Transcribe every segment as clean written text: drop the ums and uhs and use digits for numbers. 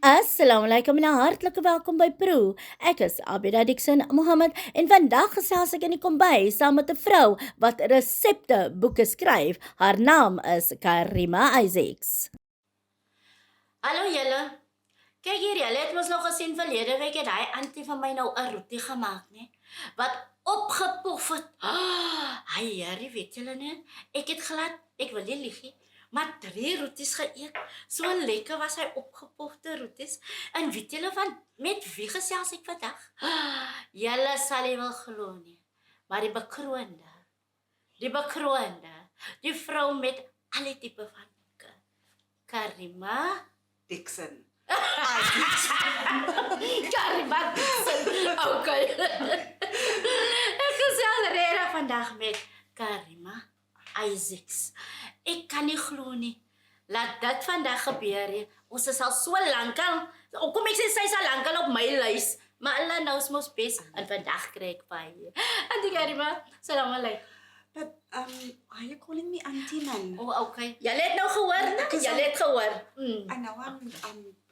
Assalamualaikum en hartlike welkom by Proe. Ek is Abidah Dixon Mohamed en vandag gesels ek in die kombuis saam met 'n vrou wat resepte boeke skryf. Haar naam is Cariema Isaacs. Hallo julle. Kyk hier, julle het mos nog gesien verlede week het hy antie van my nou 'n roetie gemaak, né? Wat opgepof het. Hy Harry, weet julle net? Ek het glad, ek wil nie lieg nie, maar 3 roeties geëet. So lekker was hy opgepofte roeties. En weet julle van met wie gesels ek vandag? Julle sal nie wil glo nie. Maar die bekroonde, die vrou met alle tipe van boeke. Cariema Dixon. Cariema Dixon. Okay. Ek gesels regtig vandag met Cariema Isaacs. Ek kan nie glo nie. Laat dit vandag gebeur nie. Ons is al so lankal. Kom ek sê sy is al lankal op my lys. Maar hulle nou is mos bes en vandag kry ek baie. Auntie Cariema, salam alaikum. But are you calling me auntie man? Oh, okay. Jy het nou gehoor, né? Because Jy het gehoor. I know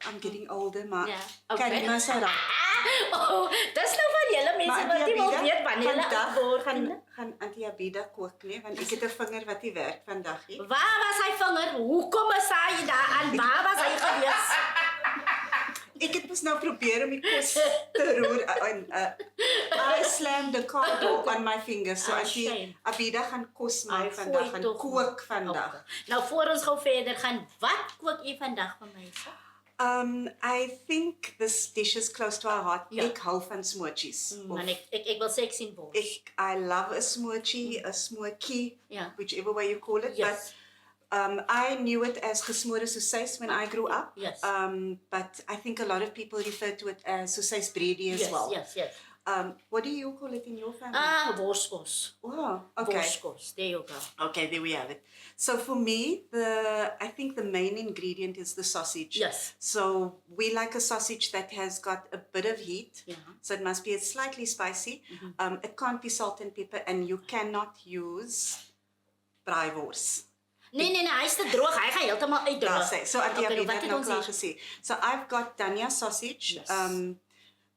I'm getting older, maar Ja, okay. Cariema sou raak. Oh, dis nou van julle mense wat nie wil weet wanneer hulle vandag word. gaan auntie Abidah kook, nee, want ek het 'n vinger wat nie werk vandag nie. Waar was hy vinger? Hoekom is hy daar aan? Waar was hy gewees? Ek het mos nou probeer om die kos te roer en I slammed the car door on my finger, so auntie shame. Abidah gaan kos my Ai, vandag foei en tog, kook vandag. Okay. Nou voor ons gou verder gaan, wat kook u vandag vir my? I think this dish is close to our heart. Ja. Ek hou van smootjies. Man, ek wil sê ek sien bos. I love a smoochie, a smoky, Ja. whichever way you call it. Yes. But I knew it as gesmorde soseis when I grew up. Yes. But I think a lot of people refer to it as soseis breedie as well. Yes. What do you call it in your family? Worskos. Oh, okay. Worskos, there you go. Okay, there we have it. So for me, I think the main ingredient is the sausage. Yes. So we like a sausage that has got a bit of heat. Yeah. So it must be slightly spicy. It can't be salt and pepper, and you cannot use braaivors. Nee, hy is te droog. Hy gaan heeltemal uitdroog. So Auntie Okay, Abidah wat het het nou ons klaar hier? gesê. So I've got Dania sausage, Yes.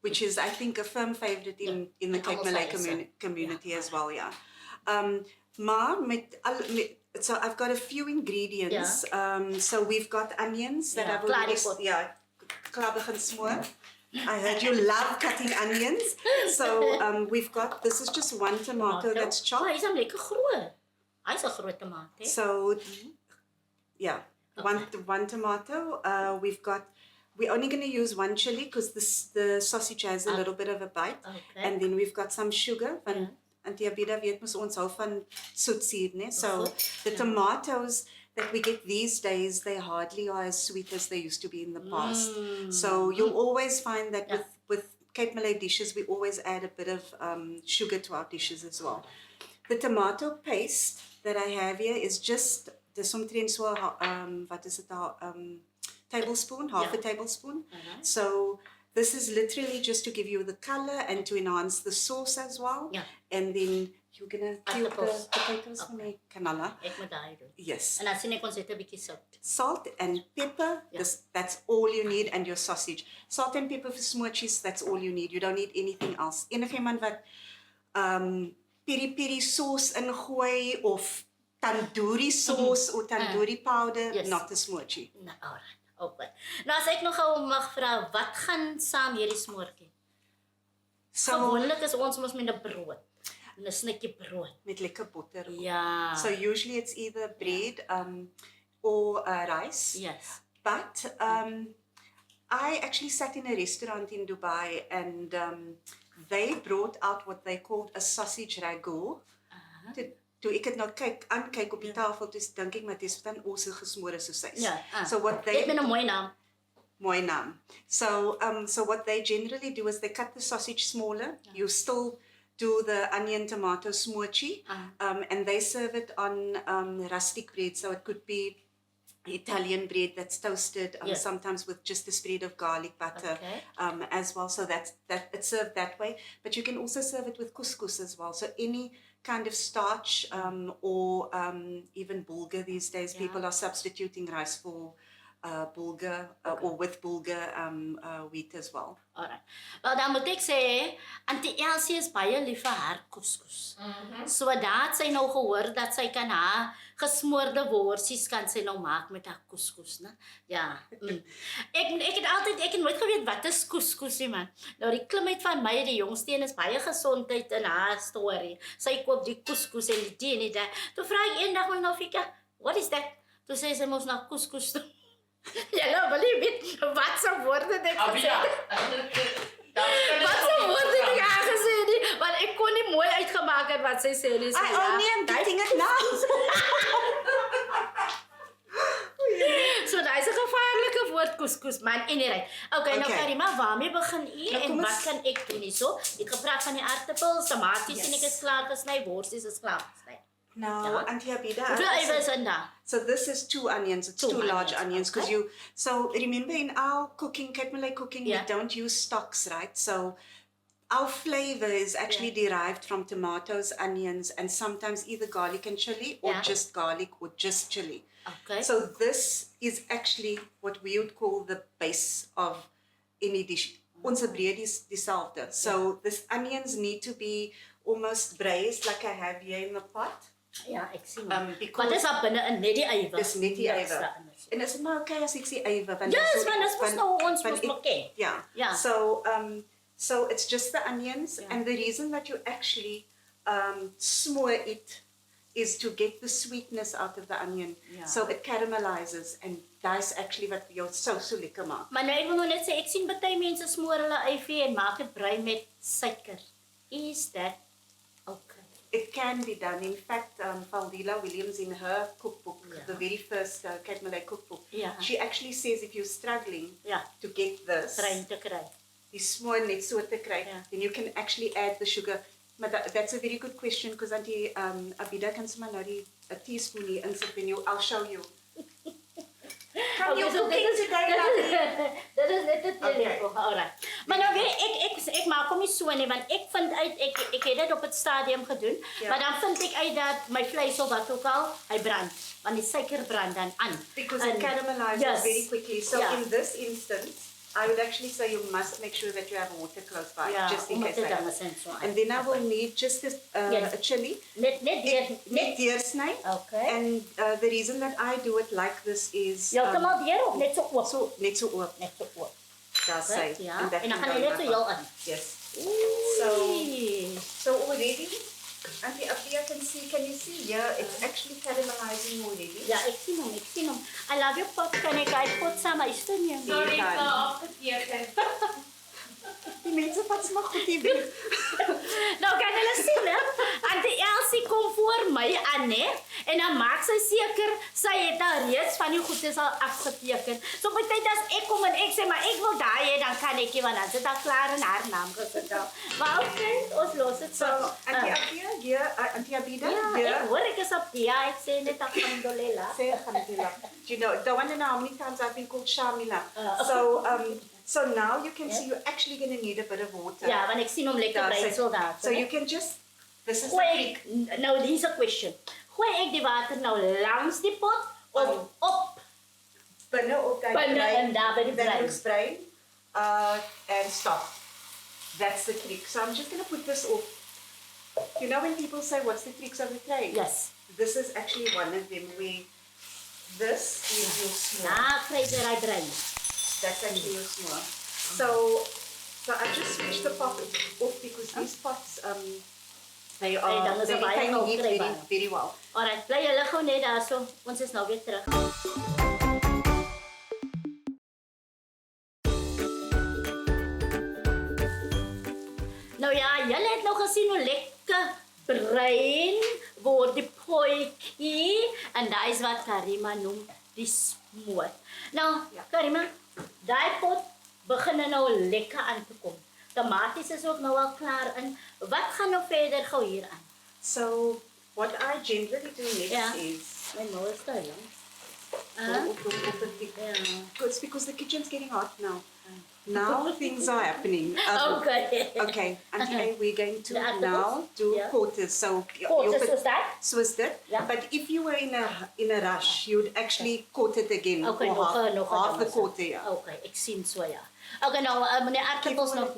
which is I think a firm favorite in the In Cape almal Malay se huise. community as well, yeah. Maar so I've got a few ingredients. So we've got onions that Ja, I've already klaar klaar begin smoor. I heard you love cutting onions. So we've got, this is just one tomato that's chopped. Hy is hom lekker groot. Hy is 'n groot tomaat, hè? So, yeah, one tomato. We're only going to use one chili because the sausage has a little bit of a bite. Okay. And then we've got some sugar. Ja. Auntie Abidah weet mos ons hou van soetsuur, né? So Goed, the ja. tomatoes that we get these days, they hardly are as sweet as they used to be in the past. So you'll always find that Ja. with Cape Malay dishes, we always add a bit of sugar to our dishes as well. The tomato paste that I have here is just dis omtrent so wat is dit daar tablespoon, half Ja. a tablespoon. Mhm. So this is literally just to give you the color and to enhance the sauce as well. Ja. And then you're gonna cube the Appels. potatoes for me, canola. Ek moet daai doen. Yes. En dan sien ek ons het 'n bietjie sout. Salt and pepper, Ja. that's all you need, and your sausage. Salt and pepper for smootjies, that's all you need. You don't need anything else. Enigiemand wat peri-peri sauce ingooi of tandoori sauce or tandoori powder, Yes. not a smoochie. Nou, alright. Okay. Nou as ek nog gou mag vra, wat gaan saam hierdie smoortjie? So, Gewoonlik is ons mos met 'n brood. 'n Snikkie brood. met lekker botter. Ja. So usually it's either bread or rice. Yes. But I actually sat in a restaurant in Dubai and they brought out what they called a sausage ragu. Toe ek het nou aankyk op die tafel, toe dink ek maar dis dan ons gesmore soseis. Ja. So what Dit met they 'n mooi naam. mooi naam. So what they generally do is they cut the sausage smaller. You still do the onion tomato smoochie, and they serve it on rustic bread. So it could be Italian bread that's toasted, Yes. sometimes with just a spread of garlic butter, Okay. as well. So that it's served that way. But you can also serve it with couscous as well. So any kind of starch or even bulgur these days, Yeah. people are substituting rice for bulgur or with bulgur wheat as well. Alright. Wel dan moet ek sê, Auntie Elsie is baie lief vir haar couscous. So dat sy nou gehoor dat sy kan haar gesmoorde worsies kan sy nou maak met haar couscous, né? Ja. Ek het nooit geweet wat is couscous nie, man. Nou die klimheid van my, die jongste een is baie gesondheid in haar storie. Sy koop die couscous en die die en die dat. Toe vra ek eendag my nou Fika, what is that? Toe sê sy mos na couscous toe. Ja, wil jy weet wat se woorde ek gesê het? Wat se woorde ek gesê het? Want ek kon nie mooi uitgemaak het wat sy sê nie. So, nee, die ding het nou. So daai is 'n gevaarlike woord couscous man. Anyway. Okay, nou Cariema, waarmee begin u en wat kan ek doen hierso? Ek gepraat van die aartappels, tomaties en ek is klaar gesny, worsies is klaar gesny. Now, Auntie Abidah. So this is 2 onions. It's 2 large onions because so remember in our cooking, Malay cooking, we don't use stocks, right? So our flavor is actually derived from tomatoes, onions, and sometimes either garlic and chili or just garlic or just chili. Okay. So this is actually what we would call the base of any dish. Onze breed is dieselfde. So these onions need to be almost braised like I have here in the pot. Ja, ek sien. Maar dis op binne in net die ywer. Dis net die ywer. En is maar okay as ek sê ywer want dis maar dis mos nou ons mos bekend. Yeah. So it's just the onions and the reason that you actually smoor it is to get the sweetness out of the onion. So it caramelizes and that's actually what jou so lekker maak. Maar nou ek wil net sê ek sien baie mense smoor hulle ywer en maak dit brei met suiker. Is that okay? It can be done. In fact, Valdila Williams in her cookbook, the very first Cat Malay cookbook, she actually says if you're struggling to get this, die smoor net so te kry, then you can actually add the sugar. But that's a very good question because Auntie Abidah kan sommer nou a teaspoon hier insit en I'll show you. Kan jy cooking today? Dit is net te lekker. Alright. Maar nou weet ek maak hom nie so nie want ek vind uit ek het dit op het stadium gedoen, maar dan vind ek uit dat my vleis of wat ook al, hy brand, want die suiker brand dan aan. Because it caramelizes very quickly. So in this instance, I would actually say you must make sure that you have water close by, just in case. And then I will need just a chili. Net deursny. Okay. And the reason that I do it like this is... Heeltemal deur of net so oop? Net so oop. Net so oop. That's right. En dan gaan jy net so heel in. Yes. So already, Auntie Abidah can you see here, it's actually caramelizing already. Ja, ek sien hom. I love your pot, kan ek uit pot saam uitsteun? Sorry, ek het afgeteken. Die mense vat maar goed hier weg. Nou kan hulle sien, hè? Auntie Elsie kom voor my aan, hè? En dan maak sy seker sy het al reeds van die goedes al afgeteken. So by tyd as ek kom en ek sê maar ek wil daai hê, dan kan ek nie want dan sit daar klaar in haar naam gesit. Maar okay, ons los dit so. Auntie Abidah, ja, ek hoor ek is op die ek sê net alhamdulillah. Say alhamdulillah. You know, the one and how many times I've been called Shamila. So now you can see you're actually going to need a bit of water. Ja, want ek sien hom lekker brei so daar. So you can just, this is gooi ek, nou dis 'n question. Gooi ek die water nou langs die pot of op? Binne op daai brei. En daar by die brei. And stop. That's the trick. So I'm just going to put this off. You know when people say, what's the tricks of the trade? Yes. This is actually one of them where this is your smoor. Kry jy daai brei. That's actually your smoor. So I just switched the pot off because these pots, they can heat very well. Alright, bly julle gou net daar so. Ons is nou weer terug. Nou ja, julle het nou gesien hoe lekker bruin word die potjie en daai is wat Cariema noem die smoor. Nou, Cariema, daai pot begin nou lekker aan te kom. Tomaties is ook nou al klaar in. Wat gaan nou verder gou hier aan? So, what I generally do next is... My nose is te lang. It's because the kitchen's getting hot now. Now things are happening. Okay. Okay, Auntie A, we're going to The aartappels? now do Yeah. quarters. So Quarters, put- soos dat? Soos dit. Yeah. But if you were in a rush, you'd actually quarter it again. Okay, or nog half the ding is quarter, dit. yeah. Okay, ek sien so ja. Okay, nou meneer aartappels nog.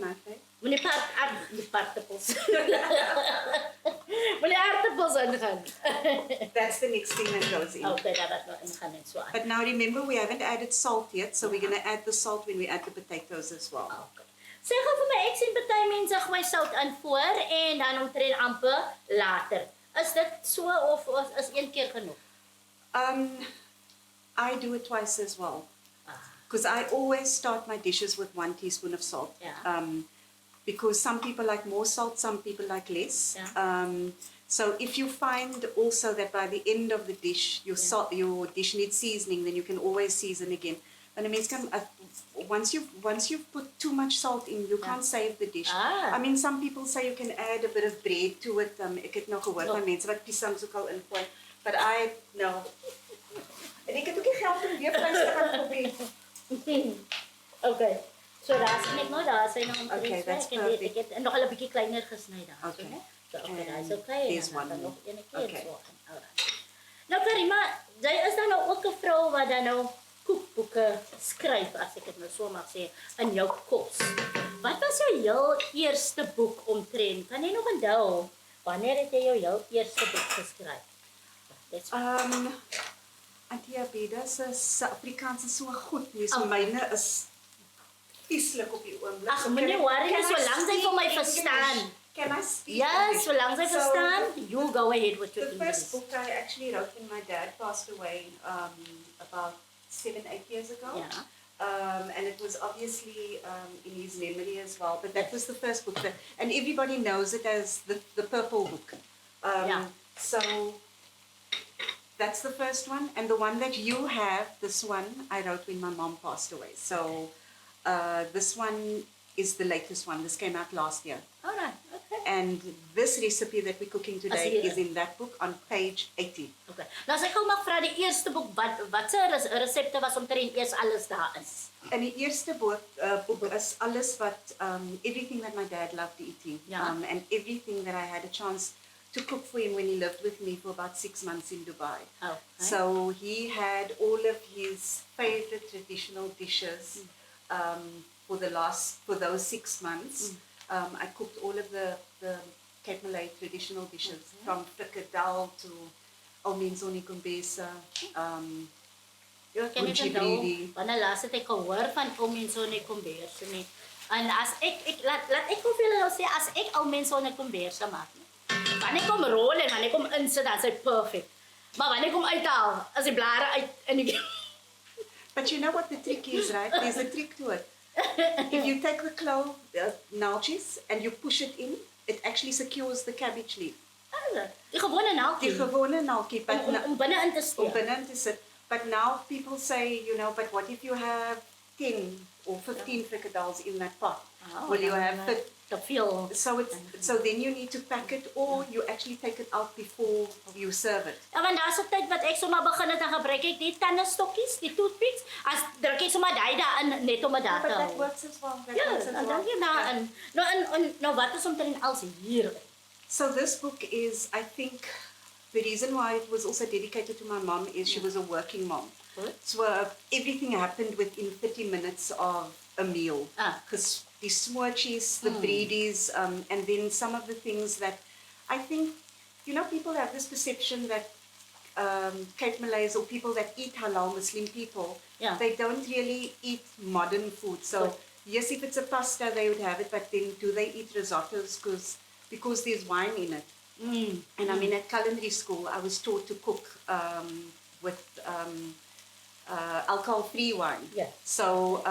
Meneer aartappels. Meneer aartappels ingaan. That's the next thing that goes in. Okay, dat wat nou ingaan en so aan. But now remember, we haven't added salt yet, so we're going to add the salt when we add the potatoes as well. Okay. Sê gou vir my, ek sien baie mense gooi sout aan voor en dan omtrent amper later. Is dit so of is een keer genoeg? I do it twice as well. Ah. Because I always start my dishes with 1 teaspoon of salt. Yeah. Because some people like more salt, some people like less. Yeah. So if you find also that by the end of the dish, your dish needs seasoning, then you can always season again. And I mean, once you've put too much salt in, you can't save the dish. Ah. I mean, some people say you can add a bit of bread to it. Ek het nog gehoor van mense wat pisangs ook al ingooi. But no. En ek het ook nie geld om weer vleis te gaan probeer. Okay. So daar sien ek nou, daar sy nog Okay, that's perfect. Ek het nog 'n bietjie kleiner gesny daar. Okay. So, né? So okay, And daar is okay. there's En dan one nog more. een keer Okay. so aan. Alright. Nou Cariema, jy is dan nou ook 'n vrou wat dan nou kookboeke skryf, as ek dit nou so mag sê, in jou kos. Wat was jou heel eerste boek omtrent? Kan jy nog onthou wanneer het jy jou heel eerste boek geskryf? Dit's Auntie Abidah se Afrikaans is so goed. Nee, so Oh. myne is vieslik op die oomblik. Ag, So moenie can I- worry nie, can I solank sy vir my speak verstaan. English? Can I speak yes, English? solank sy So, verstaan, you go ahead with your The English. first book I actually wrote when my dad passed away about 7-8 years ago. Yeah. And it was obviously in his memory as well. But that was the first book. And everybody knows it as the purple book. Yeah. So that's the first one. And the one that you have, this one, I wrote when my mom passed away. So this one is the latest one. This came out last year. Alright, okay. And this recipe that we're cooking today hier. is in that book on page 80. Okay. Nou as ek gou mag vra die eerste boek wat se resepte was omtrent eers alles daar is. En die eerste boek is alles wat everything that my dad loved eating. Ja. And everything that I had a chance to cook for him when he lived with me for about 6 months in Dubai. Okay. So he had all of his favorite traditional dishes for those 6 months. I cooked all of the Cape Malay traditional dishes, from frikadel to almenzoni kumbesa. Jy kan net onthou wanneer laas het ek gehoor van ou mense so net komberse nie. En as ek laat ek gou vir julle nou sê, as ek ou mense so net komberse maak nie. Wanneer kom rol en wanneer kom insit, dan is dit perfect. Maar wanneer kom uithaal, as die blare uit in die But you know what the trick is, right? There's a trick to it. If you take the clove, naaltjies, and you push it in, it actually secures the cabbage leaf. Die gewone Die naaltjie. gewone naaltjie, but Om binne in te om steek. binne te sit. But now people say, but what if you have 10 or 15 frikadels in that pot? Will you have it? Te veel. So then you need to pack it, or you actually take it out before you serve it. Ja, want daar's 'n tyd wat ek sommer begin het en gebruik ek die tandestokkies, die toothpicks, as druk ek sommer daai daarin net om dit daar But te that hou. works as well. That Ja, works as dan well. dink jy daarin. Nou wat is omtrent als hier? So this book is, I think, the reason why it was also dedicated to my mom is she was a working mom. Good. So everything happened within 30 minutes of a meal. Ah. Because the smoothies, the breedies, and then some of the things that I think, people have this perception that Cape Malays or people that eat halal, Muslim people, Yeah. they don't really eat modern food. So Good. yes, if it's a pasta, they would have it, but then do they eat risottos? Because there's wine in it. And I mean, at culinary school, I was taught to cook with alcohol-free wine. Yeah. So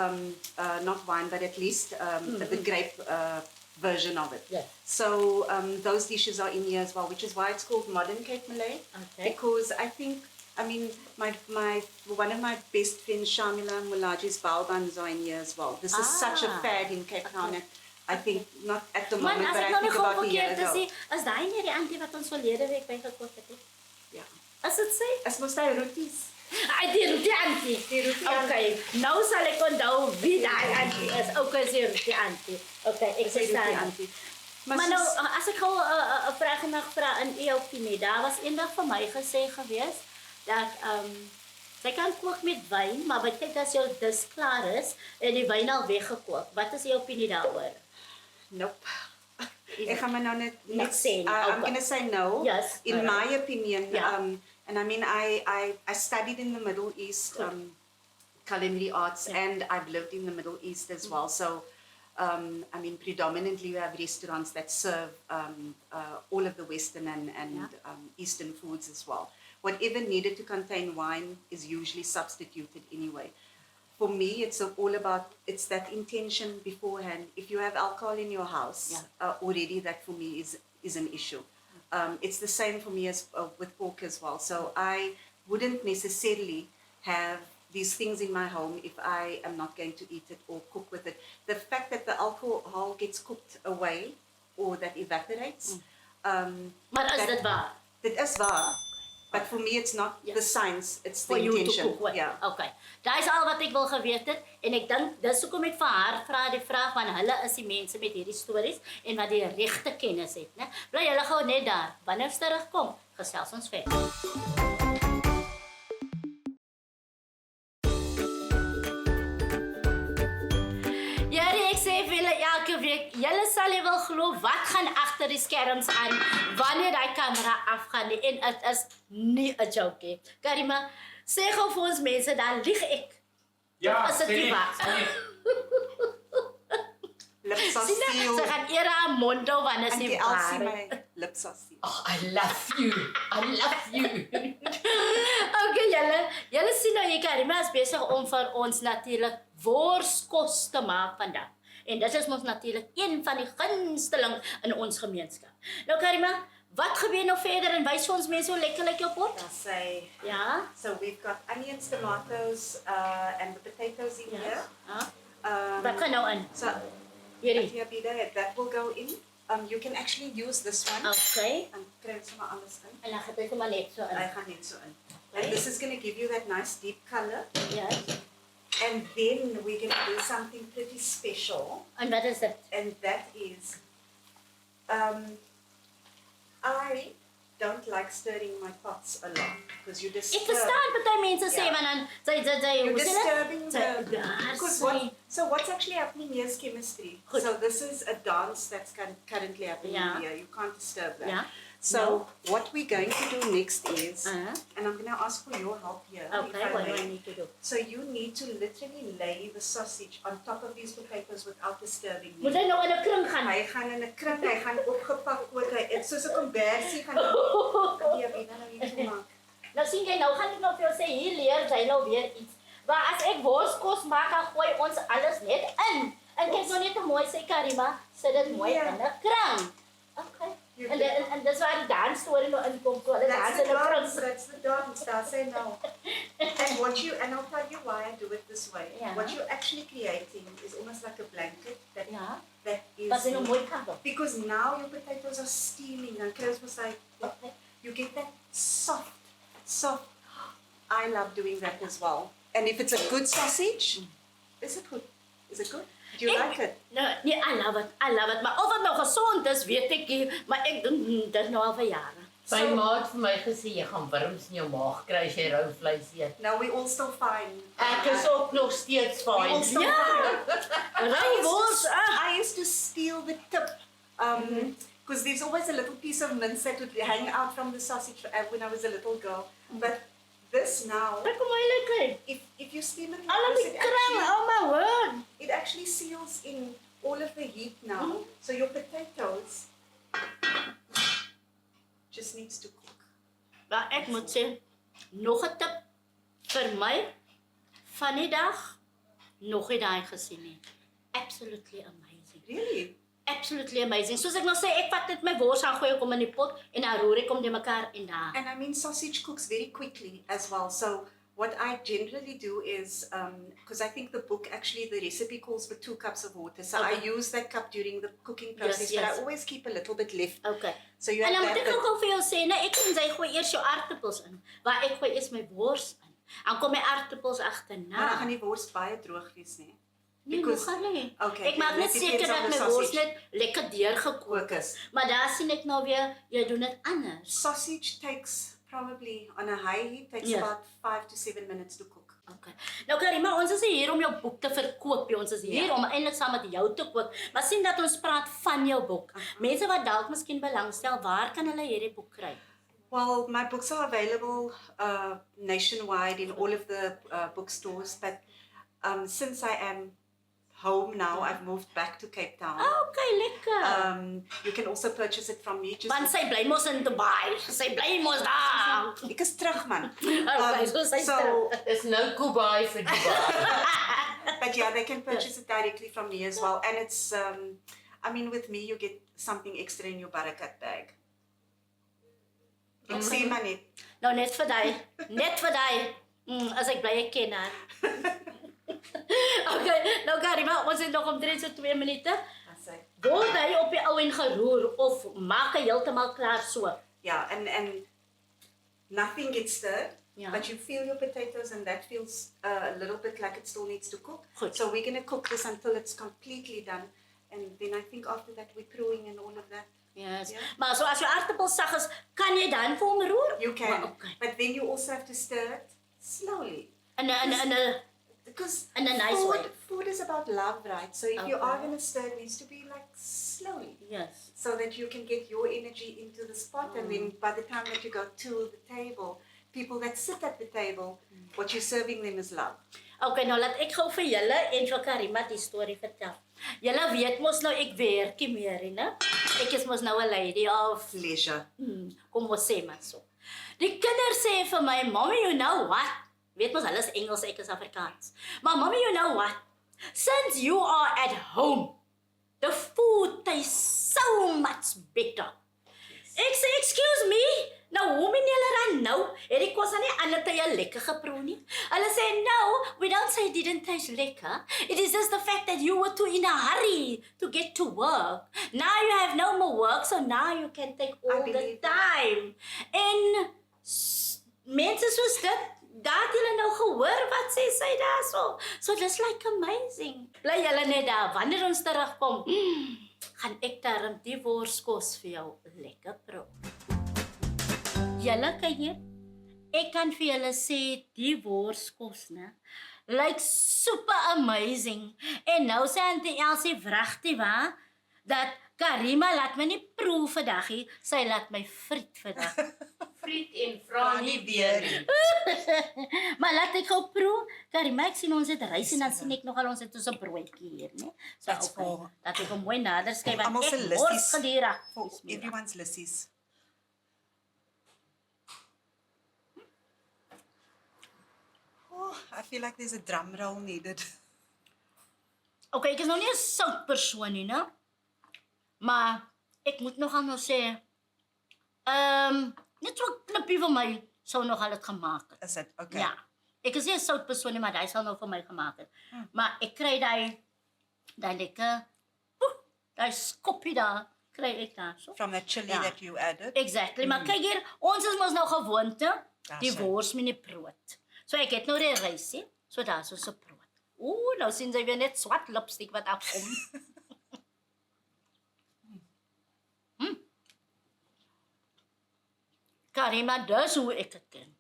not wine, but at least the grape version of it. Yeah. So those dishes are in here as well, which is why it's called Modern Cape Malay. Okay. Because I think, one of my best friends, Shamila Mulaji's bao buns are in here as well. This is such a fad in Cape Town. I think not at the Man, moment, as but ek I nou nie think gou about a year verkeerd te ago. sê, as daai nie die auntie wat ons verlede week bygekoop het nie. Yeah. As dit sê, As mos daai roties. Die Rutie Auntie. Die Rutie Okay, nou sal ek onthou wie daai auntie is. Okay, is die Rutie Auntie. Okay, ek Sy verstaan. Rutie Auntie. Maar nou, as ek gou 'n vraag mag vra in u opinie, daar was eendag vir my gesê gewees dat sy kan kook met wyn, maar wat kyk as jou dis klaar is en die wyn al weggekook. Wat is u opinie daaroor? Nope. Ek gaan maar nou net sê nie. I'm going to say no. Yes, In alright. my opinion, Yeah. and I mean, I studied in the Middle East, culinary arts, and I've lived in the Middle East as well. So, I mean, predominantly we have restaurants that serve all of the Western and Eastern foods as well. Whatever needed to contain wine is usually substituted anyway. For me, it's all about, it's that intention beforehand. If you have alcohol in your house already, that for me is an issue. It's the same for me as with pork as well. So I wouldn't necessarily have these things in my home if I am not going to eat it or cook with it. The fact that the alcohol gets cooked away or that evaporates. Maar is dit waar? Dit is waar. But for me, it's not the science, it's the For you intention. to cook with. Yeah. Okay. Daai is al wat ek wil geweet het en ek dink dis hoekom ek vir haar vra die vraag want hulle is die mense met hierdie stories en wat die regte kennis het, né? Bly julle gou net daar. Wanneer ons terugkom, gesels ons verder. Julle sal nie wil glo wat gaan agter die skerms aan wanneer daai kamera afgaan nie en dit is nie 'n joke nie. Cariema, sê gou vir ons mense dan lieg ek. Ja, Of is dit nie waar? Lips are Sien jy, sealed. sy gaan eer haar mond hou wanneer And sy the waar. Elsie, my lips are sealed. Oh, I love you. I love you. Okay, julle sien nou hier Cariema is besig om vir ons natuurlik worskos te maak vandag. En dit is ons natuurlik een van die gunsteling in ons gemeenskap. Nou Cariema, wat gebeur nou verder en wys vir ons mense hoe lekker lyk jou pot? Say, Ja. so we've got onions, tomatoes, and the potatoes in here. Wat gaan nou in? So, Hierdie. Abidah, that will go in. You can actually use this one. Okay. And kry dit sommer anders in. En dan gaan dit maar net so Hy in. gaan net so in. And this is going to give you that nice deep color. Ja. And then we're going to do something pretty special. En wat is dit? And that is, I don't like stirring my pots a lot because you disturb. Ek verstaan baie mense sê Ja. want dan sy You're hoe sê disturbing dit? because so what's actually happening here is chemistry. Goed. So this is a dance that's currently happening Yeah. here. You can't disturb that. Yeah. So what we're going to do next is, Uh-huh. and I'm going to ask for your help here. Okay, if I what do may. I need to do? So you need to literally lay the sausage on top of these potatoes without disturbing Moet me. hy nou in 'n kring gaan? Hy gaan in 'n kring, hy gaan opgepak word. Dit soos 'n kombersie gaan jy weet nou iets maak. Nou sien jy, nou gaan ek nou vir jou sê, hier leer jy nou weer iets. Maar as ek worskos maak, dan gooi ons alles net in. En kyk nou net hoe mooi sê Cariema, sit dit mooi Ja. in 'n kring. Okay. You En dis waar die dansstorie nou inkom, so hulle dans That's in the 'n dance, kring. that's the dance, that's it now. And I'll tell you why I do it this way. Yeah. What you're actually creating is almost like a blanket that, Ja. that is, Wat sy nou mooi kan doen. because now your potatoes are steaming and Chris was like, you get that soft, I love doing that as well. And if it's a good sausage, is it good? Is it good? Do you like it? Nee, I love it. Maar of dit nou gesond is, weet ek nie, maar ek doen dit nou al vir jare. Sy ma het vir my gesê jy gaan wurms in jou maag kry as jy rou vleis eet. No, we all still fine. Ek is ook nog steeds We all fyn. still Ja. fine. Rywors, I used to steal the tip because there's always a little piece of mince that would hang out from the sausage when I was a little girl. But this now, Kyk hoe mooi lyk hy. if you steam it, like Al this, die kring, oh my word. it actually seals in all of the heat now. So your potatoes just needs to cook. Maar ek moet sê, nog 'n tip vir my van die dag, nog nie daai gesien nie. Absolutely amazing. Really? Absolutely amazing. Soos ek nou sê, ek vat net my wors aan gooi kom in die pot en dan roer ek hom die mekaar en daar. And I mean, sausage cooks very quickly as well. So what I generally do is, because I think the book, actually the recipe calls for 2 cups of water. So I use that cup during the cooking process, but yes. I always keep a little bit left. Okay. So you En have dan moet that. ek ook al vir jou sê, nee, ek sien jy gooi eers jou aartappels in, waar ek gooi eers my wors in. Dan kom my aardappels Maar dan gaan agterna. die wors baie droog wees, né? Nee, because- nog nie. Okay, Ek maak net dit depends seker on dat the my wors sausage. net lekker deurgekook Kook is. Maar daar sien ek nou weer, jy doen dit anders. Sausage takes probably, on a high heat, takes Yes. about 5 to 7 minutes to cook. Okay. Nou Cariema, ons is nie hier om jou boek te verkoop nie. Ons is hier om eintlik saam met jou te koop. Maar sien dat ons praat van jou boek. Mense wat dalk miskien belangstel, waar kan hulle hierdie boek kry? Well, my books are available nationwide in all of the bookstores, but since I am home now, I've moved back to Cape Town. Okay, lekker. You can also purchase it from me. Want sy bly mos in Dubai. Sy bly mos daar. Ek is terug, man. Okay, so sy's terug. Dis nou Dubai vir Dubai. But yeah, they can purchase it directly from me as well. And it's, I mean, with me, you get something extra in your barakat bag. Ek sê maar net. Nou net vir daai. Net vir daai. As ek bly ek ken haar. Okay, nou Cariema, ons het nog omtrent so 2 minute. Word hy op die ou en geroer of maak hy heeltemal klaar so? Yeah, and nothing gets stirred. Yeah. But you feel your potatoes and that feels a little bit like it still needs to cook. Goed. So we're going to cook this until it's completely done. And then I think after that we're proeing and all of that. Yes. Ja. Maar so as jou aardappels sag is, kan jy dan vir hom roer? You can. Maar, okay. But then you also have to stir it slowly. In 'n Because In a nice way. food is about love, right? So if you Okay. are going to stir, it needs to be like slowly. yes. So that you can get your energy into the spot. And then by the time that you go to the table, people that sit at the table, what you're serving them is love. Okay, nou laat ek gou vir julle en vir Cariema die storie vertel. Julle weet mos nou ek werkie meer, né? Ek is mos nou 'n lady of Leisure. kom ons sê maar so. Die kinders sê vir my, "Mommy, you know what?" Weet mos hulle is Engels, ek is Afrikaans. Maar mommy, you know what? Since you are at home, the food tastes so much better. Ek sê, "Excuse me? Nou, hoe meen julle dan nou? Het die kos aan die ander tye lekker geproe nie?" Hulle sê, "No, we don't say it didn't taste lekker. It is just the fact that you were too in a hurry to get to work. Now you have no more work, so now you can take all the believe that. time." En mense soos dit, daar het julle nou gehoor wat sê sy daarso. So dis like amazing. Bly julle net daar. Wanneer ons terugkom, gaan ek darm die worskos vir jou lekker proe. Julle kyk hier. Ek kan vir julle sê die worskos, né? Lyk super amazing. En nou sê Auntie Elsie wragtig waar dat Cariema laat my nie proe vandag nie, sy laat my friet vandag. Friet en vra nie weer nie. Maar laat ek gou proe. Cariema, ek sien ons het rys en dan sien ek nogal ons het 'n broodjie hier, né? So That's for- dat ek hom mooi nader skryf want Almal se ek lissies. wors gedurig. For everyone's lissies. Oh, I feel like there's a drum roll needed. Okay, ek is nou nie 'n sout persoon nie, né? Maar ek moet nogal nou sê, net so 'n knippie van my sou nogal dit gemaak het. Is it? Okay. Ja. Ek is nie 'n sout persoon nie, maar hy sal nou vir my gemaak het. Maar ek kry daai lekker daai skoppie daar kry ek daar so. From that chili Ja. that you added. Exactly. Maar kyk hier, ons is mos nou gewoonte die Daar's hy. wors met die brood. So ek het nou die rysie, so daar so 'n brood. Ooh, nou sien jy weer net swart lipstik wat afkom. Cariema, dis hoe ek dit ken.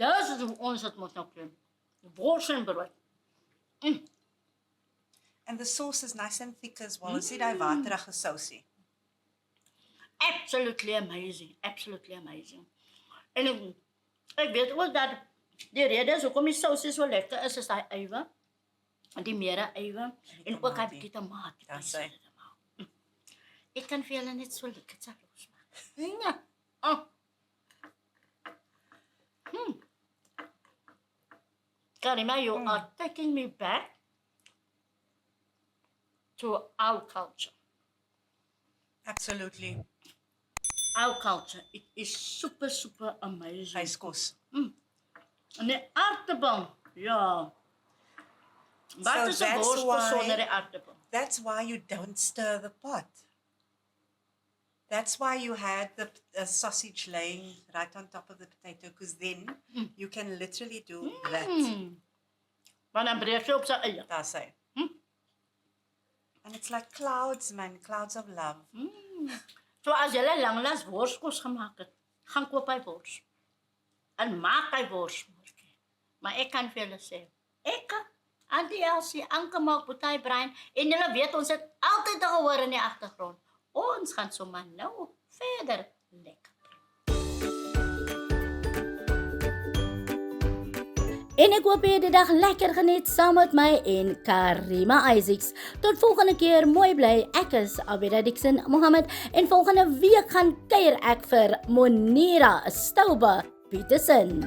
Dis hoe ons dit moet nou ken. Wors en brood. And the sauce is nice and thick as well. Is dit daai waterige sousie? Absolutely amazing. Absolutely amazing. En ek weet ook dat die rede is hoekom die sousie so lekker is daai ywe. Die meere ywe en ook daai bietjie tamatie. Dis hy. Ek kan vir julle net so lekker salsa maak. Ja. Oh. Cariema, you are taking me back to our culture. Absolutely. Our culture, it is super, super amazing. Ijskos. En die aardappel, ja. Wat is 'n that's worskos why- sonder die aardappel? That's why you don't stir the pot. That's why you had the sausage laying right on top of the potato, because then you can literally do that. Maar dan breek jy op sy eie. That's it. And it's like clouds, man, clouds of love. So as jy langlas worskos gemaak het, gaan koop hy wors. En maak hy worsmoertjie. Maar ek kan vir julle sê, ek, Auntie Elsie, Anke maak boetybrein, en julle weet ons het altyd gehoor in die agtergrond. Ons gaan sommer nou verder lekker. En ek hoop jy het die dag lekker geniet saam met my en Cariema Isaacs. Tot volgende keer, mooi bly. Ek is Abidah Dixon, Mohamed, en volgende week gaan kuier ek vir Monira Stouba Peterson.